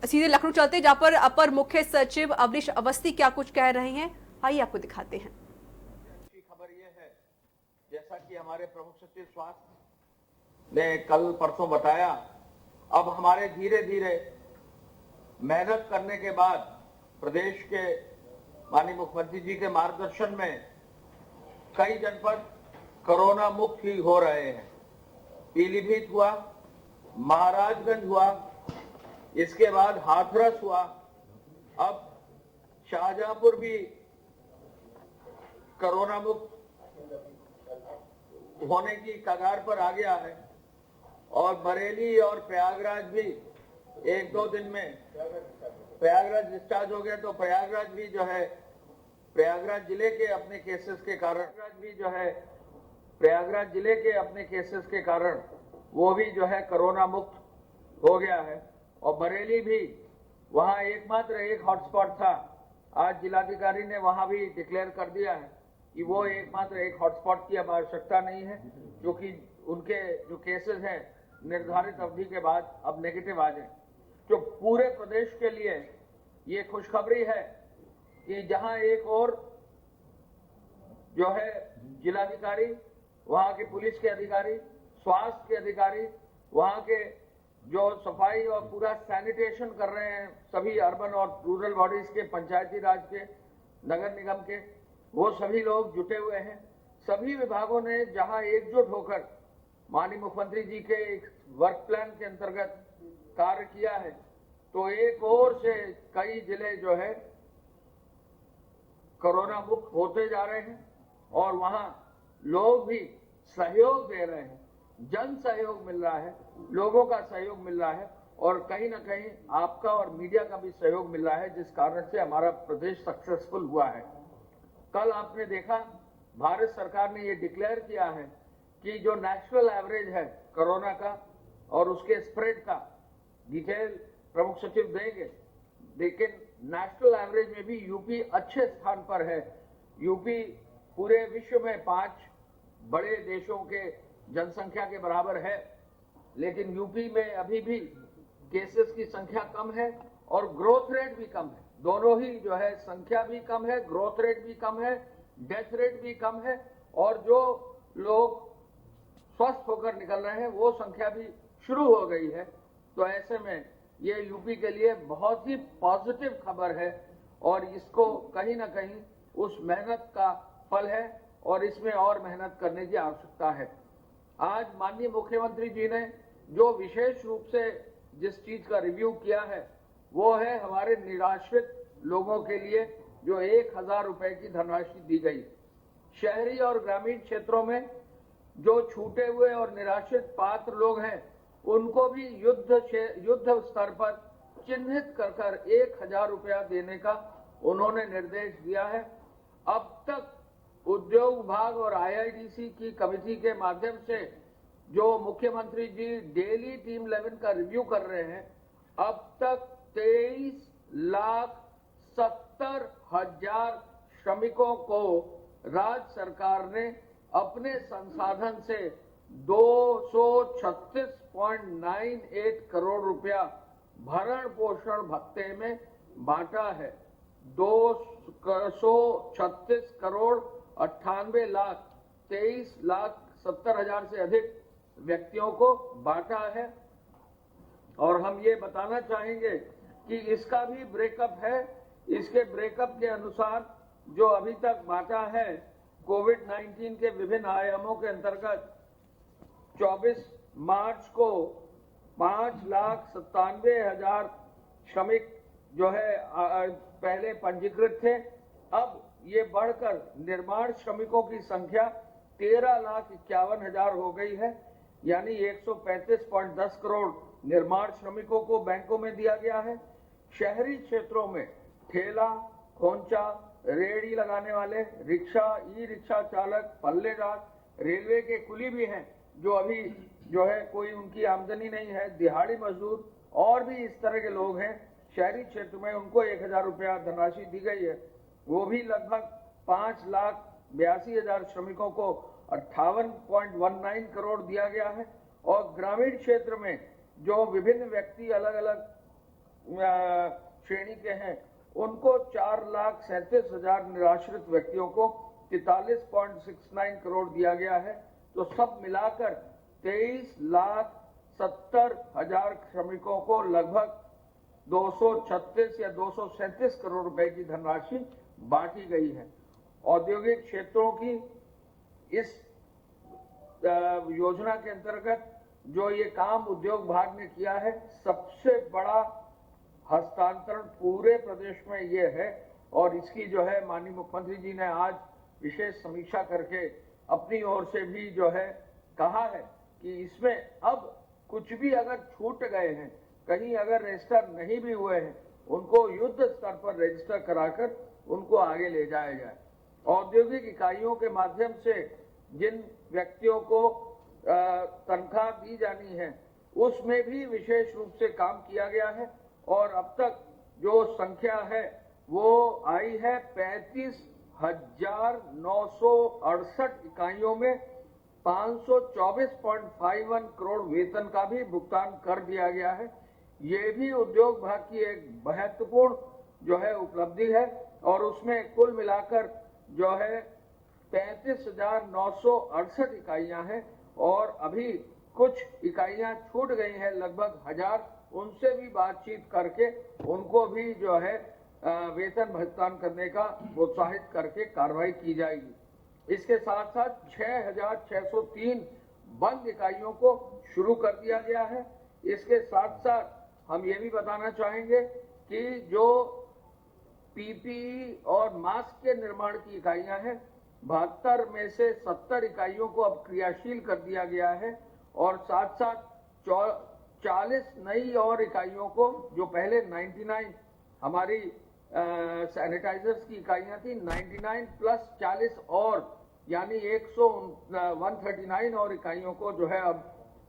सीधे लखनऊ चलते जहां पर अपर मुख्य सचिव अवनीश अवस्थी क्या कुछ कह रहे हैं, आइए आपको दिखाते हैं। अच्छी खबर यह है, जैसा कि हमारे प्रमुख सचिव स्वास्थ्य ने कल परसों बताया, अब हमारे धीरे धीरे मेहनत करने के बाद प्रदेश के माननीय मुख्यमंत्री जी के मार्गदर्शन में कई जनपद कोरोना मुक्त ही हो रहे हैं। पीलीभीत हुआ, महाराजगंज हुआ, इसके बाद हाथरस हुआ, अब शाहजहांपुर भी कोरोना मुक्त होने की कगार पर आ गया है और बरेली और प्रयागराज भी एक दो दिन में प्रयागराज डिस्चार्ज हो गया। तो प्रयागराज भी जो है प्रयागराज जिले के अपने केसेस के कारण वो भी जो है कोरोना मुक्त हो गया है। और बरेली भी वहां एकमात्र एक हॉटस्पॉट था, आज जिलाधिकारी ने वहां भी डिक्लेयर कर दिया है कि वो एकमात्र एक हॉटस्पॉट की अब आवश्यकता नहीं है, क्योंकि उनके जो केसेस हैं निर्धारित अवधि के बाद अब नेगेटिव आ जाए। तो पूरे प्रदेश के लिए ये खुशखबरी है कि जहां एक और जो है जिलाधिकारी, वहां के पुलिस के अधिकारी, स्वास्थ्य के अधिकारी, वहां के जो सफाई और पूरा सैनिटेशन कर रहे हैं सभी अर्बन और रूरल बॉडीज के, पंचायती राज के, नगर निगम के, वो सभी लोग जुटे हुए हैं। सभी विभागों ने जहां एकजुट होकर माननीय मुख्यमंत्री जी के एक वर्क प्लान के अंतर्गत कार्य किया है, तो एक और से कई जिले जो है कोरोना मुक्त होते जा रहे हैं और वहां लोग भी सहयोग दे रहे हैं, जन सहयोग मिल रहा है, लोगों का सहयोग मिल रहा है और कहीं ना कहीं आपका और मीडिया का भी सहयोग मिल रहा है, जिस कारण से हमारा प्रदेश सक्सेसफुल हुआ है। कल आपने देखा भारत सरकार ने ये डिक्लेयर किया है कि जो नेशनल एवरेज है कोरोना का और उसके स्प्रेड का डिटेल प्रमुख सचिव देंगे, लेकिन नेशनल एवरेज में भी यूपी अच्छे स्थान पर है। यूपी पूरे विश्व में 5 बड़े देशों के जनसंख्या के बराबर है, लेकिन यूपी में अभी भी केसेस की संख्या कम है और ग्रोथ रेट भी कम है। दोनों ही जो है संख्या भी कम है, ग्रोथ रेट भी कम है, डेथ रेट भी कम है और जो लोग स्वस्थ होकर निकल रहे हैं वो संख्या भी शुरू हो गई है। तो ऐसे में ये यूपी के लिए बहुत ही पॉजिटिव खबर है और इसको कहीं ना कहीं उस मेहनत का फल है और इसमें और मेहनत करने की आवश्यकता है। आज माननीय मुख्यमंत्री जी ने जो विशेष रूप से जिस चीज का रिव्यू किया है वो है हमारे निराश्रित लोगों के लिए जो 1000 रुपए की धनराशि दी गई। शहरी और ग्रामीण क्षेत्रों में जो छूटे हुए और निराश्रित पात्र लोग हैं उनको भी युद्ध स्तर पर चिन्हित कर 1000 रुपया देने का उन्होंने निर्देश दिया है। अब तक उद्योग विभाग और आईआईडीसी की कमेटी के माध्यम से जो मुख्यमंत्री जी डेली टीम 11 का रिव्यू कर रहे हैं, अब तक 23,70,000 श्रमिकों को राज्य सरकार ने अपने संसाधन से 236.98 करोड़ रुपया भरण पोषण भत्ते में बांटा है। 236 करोड़ 98 लाख 23,70,000 से अधिक व्यक्तियों को बांटा है। और हम ये बताना चाहेंगे कि इसका भी ब्रेकअप है। इसके ब्रेकअप के अनुसार जो अभी तक बांटा है कोविड-19 के विभिन्न आयामों के अंतर्गत 24 मार्च को 5,97,000 श्रमिक जो है पहले पंजीकृत थे। अब ये बढ़कर निर्माण श्रमिकों की संख्या 13,51,000 हो गई है, यानी 135.10 करोड़ निर्माण श्रमिकों को बैंकों में दिया गया है। शहरी क्षेत्रों में ठेला, खोंचा, रेहड़ी लगाने वाले, रिक्शा, ई रिक्शा चालक, पल्लेदार, रेलवे के कुली भी हैं जो अभी जो है कोई उनकी आमदनी नहीं है, दिहाड़ी मजदूर और भी इस तरह के लोग हैं शहरी क्षेत्र में, उनको 1000 रुपया धनराशि दी गई है। वो भी लगभग 5,82,000 श्रमिकों को 58.19 करोड़ दिया गया है। और ग्रामीण क्षेत्र में जो विभिन्न व्यक्ति अलग अलग श्रेणी के हैं उनको 4,37,000 निराश्रित व्यक्तियों को 43.69 करोड़ दिया गया है। तो सब मिलाकर 23,70,000 श्रमिकों को लगभग 236 या 237 करोड़ रुपए की धनराशि बांटी गई है। औद्योगिक क्षेत्रों की इस योजना के अंतर्गत जो ये काम उद्योग विभाग ने किया है, सबसे बड़ा हस्तांतरण पूरे प्रदेश में ये है। और इसकी जो है माननीय मुख्यमंत्री जी ने आज विशेष समीक्षा करके अपनी ओर से भी जो है कहा है कि इसमें अब कुछ भी अगर छूट गए हैं, कहीं अगर रजिस्टर नहीं भी हुए हैं, उनको युद्ध स्तर पर रजिस्टर कराकर उनको आगे ले जाया जाए। औद्योगिक इकाइयों के माध्यम से जिन व्यक्तियों को तनख्वाह दी जानी है, उसमें भी विशेष रूप से काम किया गया है और अब तक जो संख्या है वो आई है 35,968 इकाइयों में 524.51 करोड़ वेतन का भी भुगतान कर दिया गया है। ये भी उद्योग विभाग की एक महत्वपूर्ण जो है उपलब्धि है और उसमें कुल मिलाकर जो है 35,968 इकाइयां हैं और अभी कुछ इकाइयां छूट गई हैं, लगभग 1,000, उनसे भी बातचीत करके उनको भी जो है वेतन भुगतान करने का प्रोत्साहित करके कार्रवाई की जाएगी। इसके साथ साथ 6,603 बंद इकाइयों को शुरू कर दिया गया है। इसके साथ साथ हम ये भी बताना चाहेंगे कि जो पीपीई और मास्क के निर्माण की इकाइयां हैं, 72 में से 70 इकाइयों को अब क्रियाशील कर दिया गया है और साथ साथ 40 नई और इकाइयों को, जो पहले 99 हमारी सैनिटाइजर्स की इकाइयां थी, 99 प्लस 40 और यानी 139 और इकाइयों को जो है अब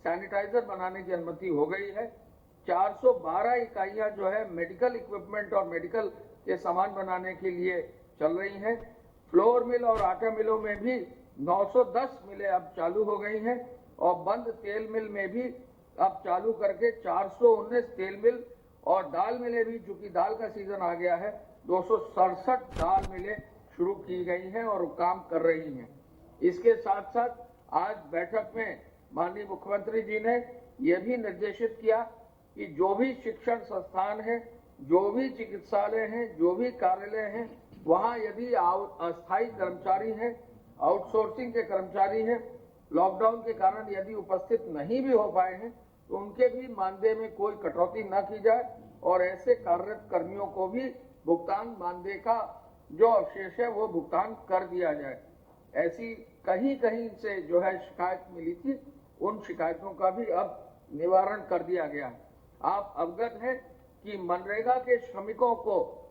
सैनिटाइजर बनाने की अनुमति हो गई है। 412 इकाइयां जो है मेडिकल इक्विपमेंट और मेडिकल के सामान बनाने के लिए चल रही हैं। फ्लोर मिल और आटा मिलों में भी 910 मिलें अब चालू हो गई हैं और बंद तेल मिल में भी अब चालू करके 419 तेल मिल और दाल मिलें भी, चूंकि दाल का सीजन आ गया है, 267 दाल मिलें शुरू की गई हैं और काम कर रही हैं। इसके साथ साथ आज बैठक में माननीय मुख्यमंत्री जी ने यह भी निर्देशित किया कि जो भी शिक्षण संस्थान है, जो भी चिकित्सालय हैं, जो भी कार्यालय हैं, वहां यदि अस्थायी कर्मचारी हैं, आउटसोर्सिंग के कर्मचारी हैं, लॉकडाउन के कारण यदि उपस्थित नहीं भी हो पाए हैं, तो उनके भी मानदेय में कोई कटौती न की जाए और ऐसे कार्यरत कर्मियों को भी भुगतान मानदेय का जो अवशेष है वो भुगतान कर दिया जाए। ऐसी कहीं कहीं से जो है शिकायत मिली थी, उन शिकायतों का भी अब निवारण कर दिया गया है। आप अवगत हैं कि मनरेगा के श्रमिकों को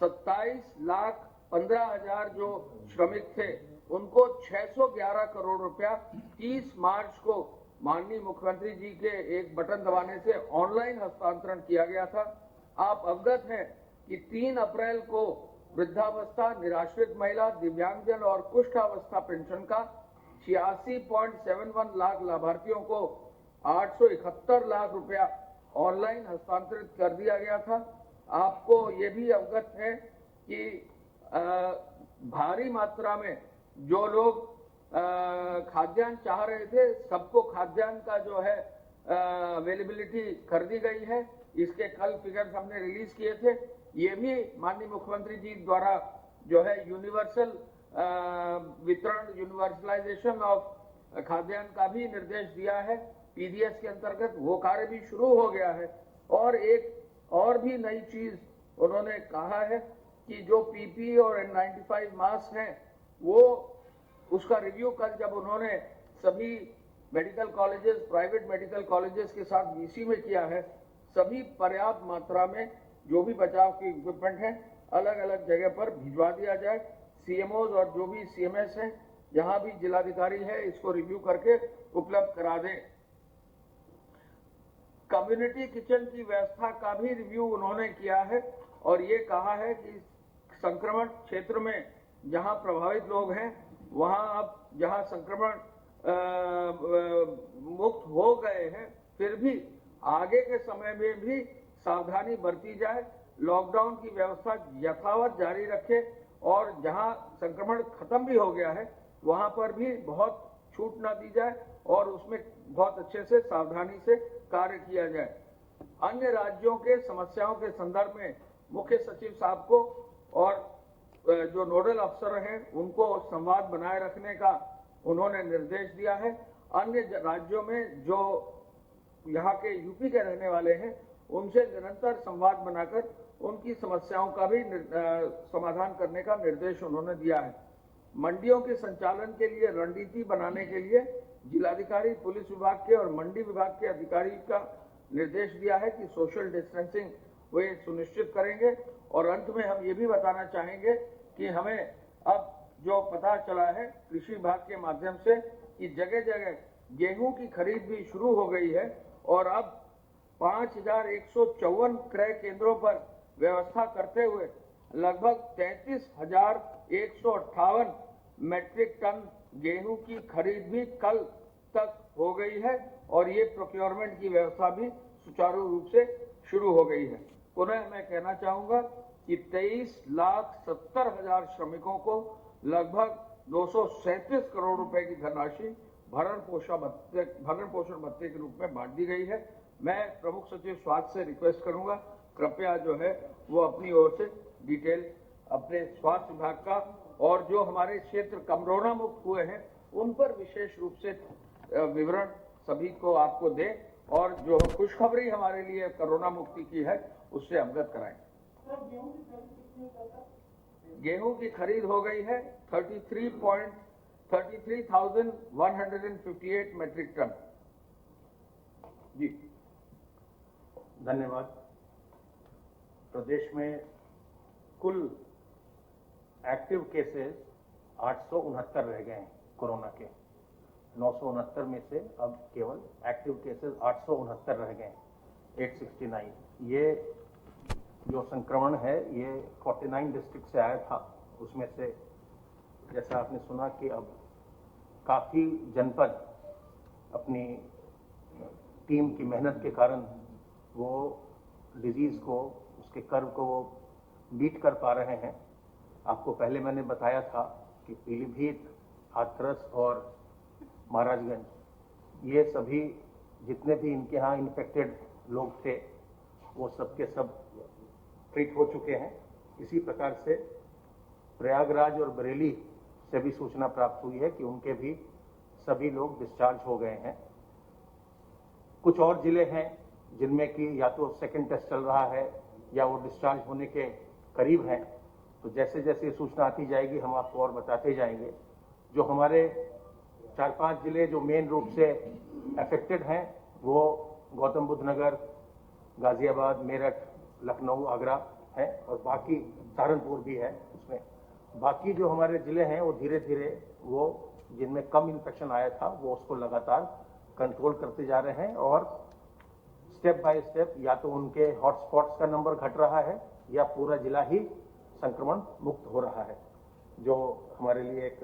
27,15,000 जो श्रमिक थे उनको 611 करोड़ रुपया 30 मार्च को माननीय मुख्यमंत्री जी के एक बटन दबाने से ऑनलाइन हस्तांतरण किया गया था। आप अवगत हैं कि 3 अप्रैल को वृद्धावस्था, निराश्रित महिला, दिव्यांगजन और कुष्ठावस्था पेंशन का 86.71 लाख लाभार्थियों को 871 लाख रुपया ऑनलाइन हस्तांतरित कर दिया गया था। आपको ये भी अवगत है कि भारी मात्रा में जो लोग खाद्यान्न चाह रहे थे, सबको खाद्यान्न का जो है अवेलेबिलिटी कर दी गई है। इसके कल फिगर्स हमने रिलीज किए थे। ये भी माननीय मुख्यमंत्री जी द्वारा जो है यूनिवर्सल वितरण, यूनिवर्सलाइजेशन ऑफ खाद्यान्न का भी निर्देश दिया है पीडीएस के अंतर्गत। वो कार्य भी शुरू हो गया है। और एक और भी नई चीज उन्होंने कहा है कि जो पीपी और N95 मास्क हैं, वो उसका रिव्यू कल जब उन्होंने सभी medical colleges, private medical colleges के साथ वीसी में किया है, सभी पर्याप्त मात्रा में जो भी बचाव की इक्विपमेंट है अलग अलग जगह पर भिजवा दिया जाए। सीएमओज और जो भी सीएमएस हैं, जहां भी जिलाधिकारी है, इसको रिव्यू करके उपलब्ध करा दें। कम्युनिटी किचन की व्यवस्था का भी रिव्यू उन्होंने किया है और ये कहा है कि संक्रमण क्षेत्र में जहां प्रभावित लोग हैं, वहां अब जहां संक्रमण मुक्त हो गए हैं, फिर भी आगे के समय में भी सावधानी बरती जाए, लॉकडाउन की व्यवस्था यथावत जारी रखे और जहां संक्रमण खत्म भी हो गया है वहां पर भी बहुत छूट ना दी जाए और उसमें बहुत अच्छे से सावधानी से कार्य किया जाए। अन्य राज्यों के समस्याओं के संदर्भ में मुख्य सचिव साहब को और जो नोडल अफसर हैं उनको संवाद बनाए रखने का उन्होंने निर्देश दिया है। अन्य राज्यों में जो यहाँ के यूपी के रहने वाले हैं उनसे निरंतर संवाद बनाकर उनकी समस्याओं का भी समाधान करने का निर्देश उन्होंने दिया है। मंडियों के संचालन के लिए रणनीति बनाने के लिए जिलाधिकारी, पुलिस विभाग के और मंडी विभाग के अधिकारी का निर्देश दिया है कि सोशल डिस्टेंसिंग वे सुनिश्चित करेंगे। और अंत में हम ये भी बताना चाहेंगे कि हमें अब जो पता चला है कृषि विभाग के माध्यम से कि जगह जगह गेहूं की खरीद भी शुरू हो गई है और अब 5,154 क्रय केंद्रों पर व्यवस्था करते हुए लगभग 33,158 मैट्रिक टन गेहूं की खरीद भी कल तक हो गई है और ये प्रोक्योरमेंट की व्यवस्था भी सुचारू रूप से शुरू हो गई है। पुनः मैं कहना चाहूंगा कि 23,70,000 श्रमिकों को लगभग 237 करोड़ रुपए की धनराशि भरण पोषण भत्ते के रूप में बांट दी गई है। मैं प्रमुख सचिव स्वास्थ्य से रिक्वेस्ट करूंगा कृपया जो है वो अपनी ओर से डिटेल अपने स्वास्थ्य विभाग का और जो हमारे क्षेत्र कोरोना मुक्त हुए हैं उन पर विशेष रूप से विवरण सभी को आपको दें और जो खुशखबरी हमारे लिए कोरोना मुक्ति की है उससे अवगत कराएं। गेहूं की खरीद हो गई है 33,158 मैट्रिक टन। जी धन्यवाद। प्रदेश में कुल एक्टिव केसेस 869 रह गए हैं कोरोना के। 969 में से अब केवल एक्टिव केसेस 869 रह गए हैं, 869। ये जो संक्रमण है ये 49 डिस्ट्रिक्ट से आया था। उसमें से जैसा आपने सुना कि अब काफ़ी जनपद अपनी टीम की मेहनत के कारण वो डिजीज़ को, उसके कर्व को वो बीट कर पा रहे हैं। आपको पहले मैंने बताया था कि पीलीभीत, हाथरस और महाराजगंज ये सभी जितने भी इनके यहाँ इन्फेक्टेड लोग थे वो सब के सब ट्रीट हो चुके हैं। इसी प्रकार से प्रयागराज और बरेली से भी सूचना प्राप्त हुई है कि उनके भी सभी लोग डिस्चार्ज हो गए हैं। कुछ और जिले हैं जिनमें कि या तो सेकंड टेस्ट चल रहा है या वो डिस्चार्ज होने के करीब हैं। तो जैसे जैसे सूचना आती जाएगी हम आपको और बताते जाएंगे। जो हमारे 4-5 जिले जो मेन रूप से अफेक्टेड हैं वो गौतम बुद्ध नगर, गाजियाबाद, मेरठ, लखनऊ, आगरा हैं और बाकी सहारनपुर भी है उसमें। बाकी जो हमारे जिले हैं वो धीरे धीरे वो जिनमें कम इन्फेक्शन आया था वो उसको लगातार कंट्रोल करते जा रहे हैं और स्टेप बाय स्टेप या तो उनके हॉटस्पॉट्स का नंबर घट रहा है या पूरा जिला ही संक्रमण मुक्त हो रहा है, जो हमारे लिए एक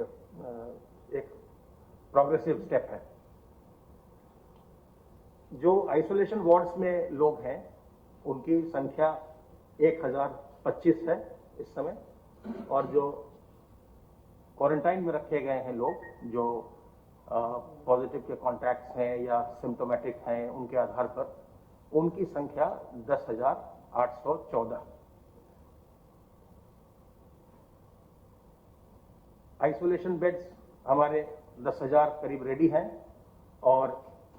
प्रोग्रेसिव स्टेप है। जो आइसोलेशन वार्ड्स में लोग हैं उनकी संख्या 1025 है इस समय और जो क्वारंटाइन में रखे गए हैं लोग जो पॉजिटिव के कॉन्टैक्ट्स हैं या सिम्टोमेटिक हैं उनके आधार पर उनकी संख्या 10,814। आइसोलेशन बेड्स हमारे 10,000 करीब रेडी हैं और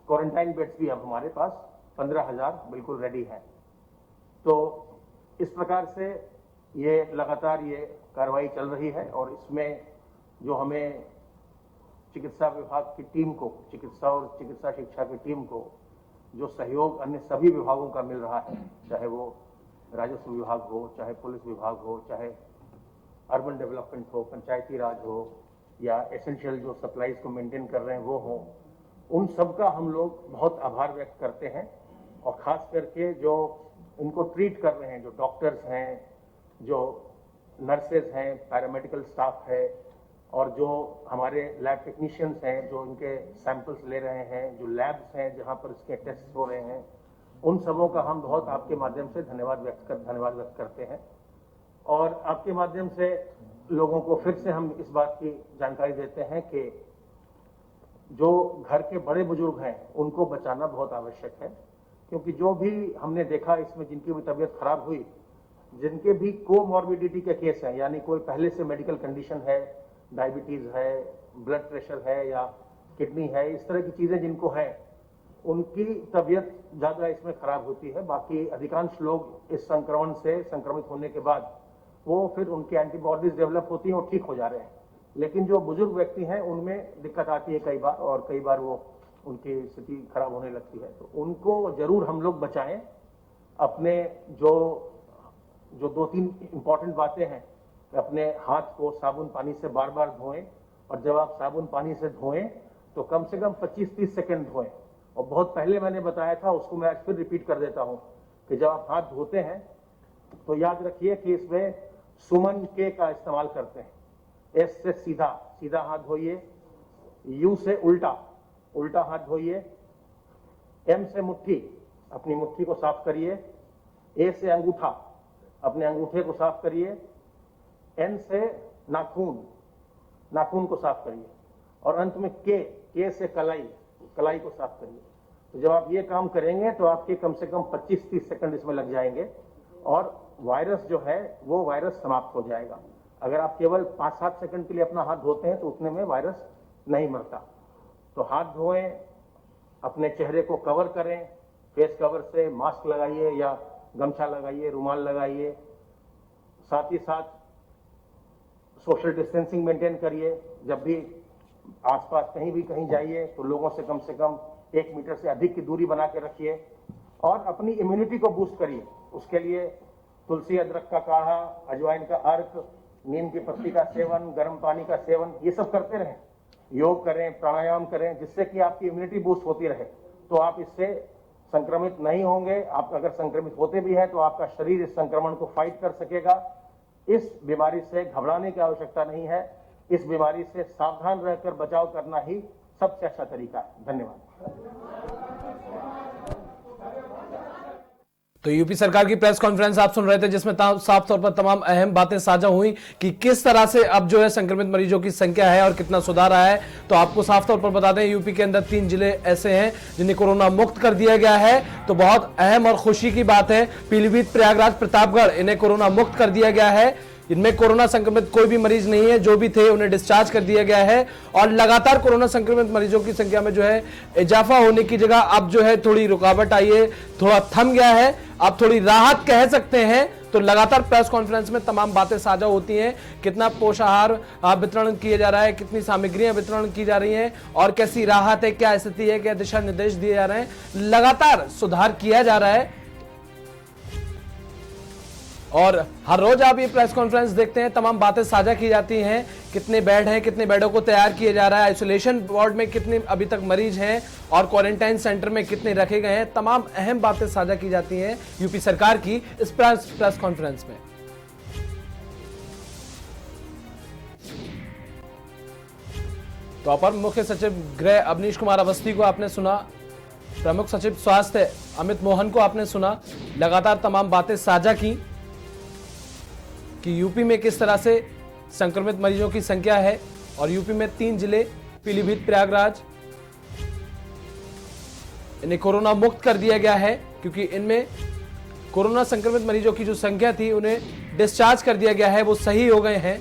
क्वारंटाइन बेड्स भी अब हमारे पास 15,000 बिल्कुल रेडी हैं। तो इस प्रकार से ये लगातार ये कार्रवाई चल रही है और इसमें जो हमें चिकित्सा विभाग की टीम को, चिकित्सा और चिकित्सा शिक्षा की टीम को जो सहयोग अन्य सभी विभागों का मिल रहा है, चाहे वो राजस्व विभाग हो, चाहे पुलिस विभाग हो, चाहे अर्बन डेवलपमेंट हो, पंचायती राज हो या एसेंशियल जो सप्लाईज को मेंटेन कर रहे हैं वो हो, उन सब का हम लोग बहुत आभार व्यक्त करते हैं। और ख़ास करके जो इनको ट्रीट कर रहे हैं, जो डॉक्टर्स हैं, जो नर्सेज हैं, पैरामेडिकल स्टाफ है और जो हमारे लैब टेक्नीशियंस हैं जो इनके सैंपल्स ले रहे हैं, जो लैब्स हैं जहाँ पर इसके टेस्ट हो रहे हैं, उन सबों का हम बहुत आपके माध्यम से धन्यवाद व्यक्त करते हैं। और आपके माध्यम से लोगों को फिर से हम इस बात की जानकारी देते हैं कि जो घर के बड़े बुजुर्ग हैं उनको बचाना बहुत आवश्यक है, क्योंकि जो भी हमने देखा इसमें जिनकी भी तबीयत खराब हुई, जिनके भी कोमॉर्बिडिटी के केस हैं, यानी कोई पहले से मेडिकल कंडीशन है, डायबिटीज है, ब्लड प्रेशर है या किडनी है, इस तरह की चीजें जिनको है, उनकी तबीयत ज्यादा इसमें खराब होती है। बाकी अधिकांश लोग इस संक्रमण से संक्रमित होने के बाद वो फिर उनकी एंटीबॉडीज डेवलप होती हैं और ठीक हो जा रहे हैं। लेकिन जो बुजुर्ग व्यक्ति हैं उनमें दिक्कत आती है कई बार, और कई बार वो उनकी स्थिति खराब होने लगती है। तो उनको जरूर हम लोग बचाएं। अपने जो 2-3 इंपॉर्टेंट बातें हैं, अपने हाथ को साबुन पानी से बार बार धोएं, और जब आप साबुन पानी से धोएं तो कम से कम 25-30 सेकेंड धोएं। और बहुत पहले मैंने बताया था, उसको मैं आज फिर रिपीट कर देता हूं कि जब आप हाथ धोते हैं तो याद रखिए कि इसमें सुमन के का इस्तेमाल करते हैं। एस से सीधा हाथ धोइए, यू से उल्टा हाथ धोइए, एम से मुट्ठी, अपनी मुट्ठी को साफ करिए, ए से अंगूठा, अपने अंगूठे को साफ करिए, एन से नाखून को साफ करिए, और अंत में के से कलाई को साफ करिए। तो जब आप ये काम करेंगे तो आपके कम से कम 25-30 सेकंड इसमें लग जाएंगे और वायरस जो है वो वायरस समाप्त हो जाएगा। अगर आप केवल 5-7 सेकंड के लिए अपना हाथ धोते हैं तो उतने में वायरस नहीं मरता। तो हाथ धोएं, अपने चेहरे को कवर करें, फेस कवर से मास्क लगाइए या गमछा लगाइए, रुमाल लगाइए। साथ ही साथ सोशल डिस्टेंसिंग मेंटेन करिए। जब भी आसपास कहीं जाइए तो लोगों से कम 1 मीटर से अधिक की दूरी बना के रखिए, और अपनी इम्यूनिटी को बूस्ट करिए। उसके लिए तुलसी अदरक का काढ़ा, अजवाइन का अर्क, नीम की पत्ती का सेवन, गर्म पानी का सेवन, ये सब करते रहें। योग करें, प्राणायाम करें, जिससे कि आपकी इम्यूनिटी बूस्ट होती रहे, तो आप इससे संक्रमित नहीं होंगे। आप अगर संक्रमित होते भी हैं तो आपका शरीर इस संक्रमण को फाइट कर सकेगा। इस बीमारी से घबराने की आवश्यकता नहीं है। इस बीमारी से सावधान रहकर बचाव करना ही सबसे अच्छा तरीका है। धन्यवाद। तो यूपी सरकार की प्रेस कॉन्फ्रेंस आप सुन रहे थे, जिसमें साफ तौर पर तमाम अहम बातें साझा हुई कि किस तरह से अब जो है संक्रमित मरीजों की संख्या है और कितना सुधार आया है। तो आपको साफ तौर पर बता दें, यूपी के अंदर 3 जिले ऐसे हैं जिन्हें कोरोना मुक्त कर दिया गया है। तो बहुत अहम और खुशी की बात है, पीलीभीत, प्रयागराज, प्रतापगढ़, इन्हें कोरोना मुक्त कर दिया गया है। इनमें कोरोना संक्रमित कोई भी मरीज नहीं है। जो भी थे उन्हें डिस्चार्ज कर दिया गया है, और लगातार कोरोना संक्रमित मरीजों की संख्या में जो है इजाफा होने की जगह अब जो है थोड़ी रुकावट आई है, थोड़ा थम गया है, अब थोड़ी राहत कह सकते हैं। तो लगातार प्रेस कॉन्फ्रेंस में तमाम बातें साझा होती हैं, कितना पोषाहार वितरण किया जा रहा है, कितनी सामग्रियां वितरण की जा रही हैं, और कैसी राहत है, क्या स्थिति है, क्या दिशा निर्देश दिए जा रहे हैं। लगातार सुधार किया जा रहा है, और हर रोज आप ये प्रेस कॉन्फ्रेंस देखते हैं, तमाम बातें साझा की जाती हैं। कितने बेड हैं, कितने बेडों को तैयार किया जा रहा है, आइसोलेशन वार्ड में कितने अभी तक मरीज हैं, और क्वारंटाइन सेंटर में कितने रखे गए हैं। तमाम अहम बातें साझा की जाती हैं यूपी सरकार की इस प्रेस कॉन्फ्रेंस में। तो अपर मुख्य सचिव गृह अवनीश कुमार अवस्थी को आपने सुना, प्रमुख सचिव स्वास्थ्य अमित मोहन को आपने सुना। लगातार तमाम बातें साझा की कि यूपी में किस तरह से संक्रमित मरीजों की संख्या है, और यूपी में 3 जिले पीलीभीत, प्रयागराज, इन्हें कोरोना मुक्त कर दिया गया है, क्योंकि इनमें कोरोना संक्रमित मरीजों की जो संख्या थी उन्हें डिस्चार्ज कर दिया गया है, वो सही हो गए हैं।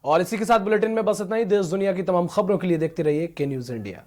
और इसी के साथ बुलेटिन में बस इतना ही। देश दुनिया की तमाम खबरों के लिए देखते रहिए के न्यूज इंडिया।